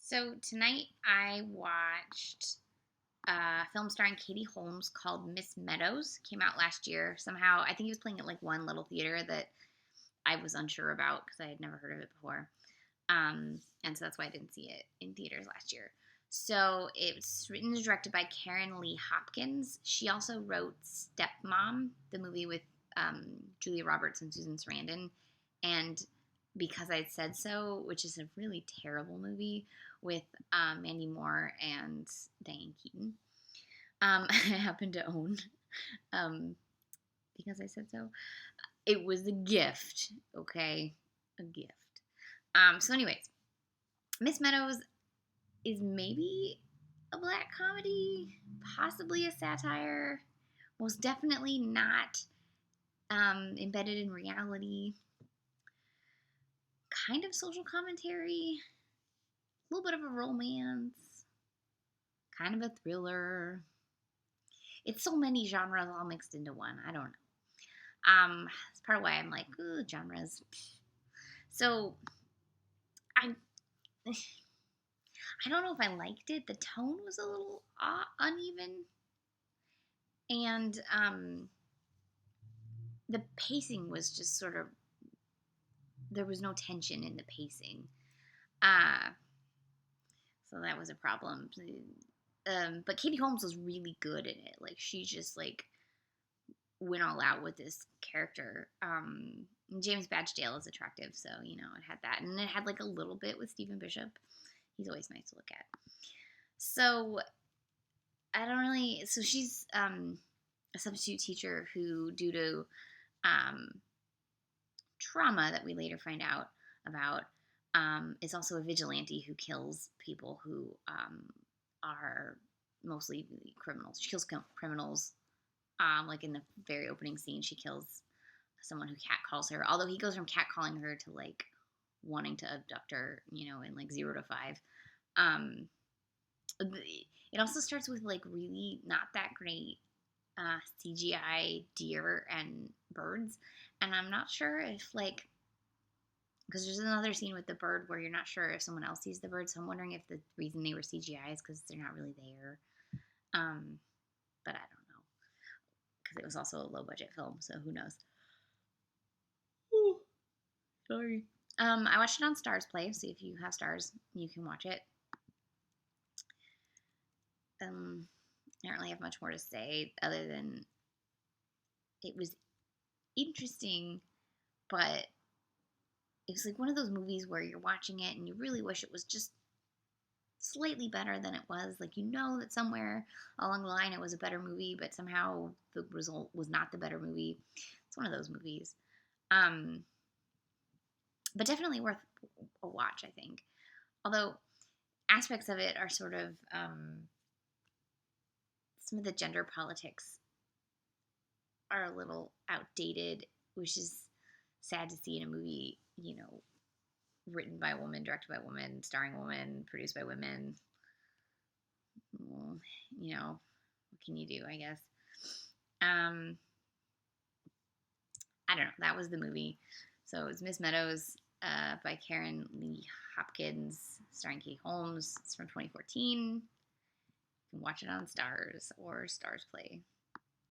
So tonight I watched a film starring Katie Holmes called Miss Meadows. Came out last year. Somehow, I think he was playing at like one little theater that I was unsure about because I had never heard of it before. And so that's why I didn't see it in theaters last year. So it's written and directed by Karen Leigh Hopkins. She also wrote Stepmom, the movie with Julia Roberts and Susan Sarandon, and Because I Said So, which is a really terrible movie with Mandy Moore and Diane Keaton. I happen to own um, Because I Said So. It was a gift, okay? A gift. So anyways, Miss Meadows is maybe a black comedy, possibly a satire, most definitely not embedded in reality, kind of social commentary, a little bit of a romance, kind of a thriller. It's so many genres all mixed into one. I don't know. That's part of why I'm like, ooh, genres. So I I don't know if I liked it. The tone was a little uneven, and the pacing was just sort of, there was no tension in the pacing. Uh, so that was a problem. But Katie Holmes was really good in it. Like, she just like went all out with this character. James Badgedale is attractive, so it had that, and it had like a little bit with Stephen Bishop. He's always nice to look at. So I don't really. So she's a substitute teacher who, due to trauma that we later find out about, is also a vigilante who kills people who are mostly criminals. She kills criminals. Like in the very opening scene, she kills someone who catcalls her. Although he goes from catcalling her to like wanting to abduct her, in like 0 to 5. It also starts with like really not that great CGI deer and birds, and I'm not sure if like, because there's another scene with the bird where you're not sure if someone else sees the bird, so I'm wondering if the reason they were CGI is because they're not really there. But I don't know, because it was also a low budget film, so who knows. Ooh, sorry. I watched it on Stars Play, so if you have Stars, you can watch it. I don't really have much more to say other than it was interesting, but it was like one of those movies where you're watching it and you really wish it was just slightly better than it was. Like, that somewhere along the line it was a better movie, but somehow the result was not the better movie. It's one of those movies. But definitely worth a watch, I think. Although aspects of it are sort of some of the gender politics are a little outdated, which is sad to see in a movie, written by a woman, directed by a woman, starring a woman, produced by women. Well, what can you do, I guess? I don't know. That was the movie. So it was Miss Meadows by Karen Leigh Hopkins, starring Katie Holmes. It's from 2014. You can watch it on Stars or Stars Play.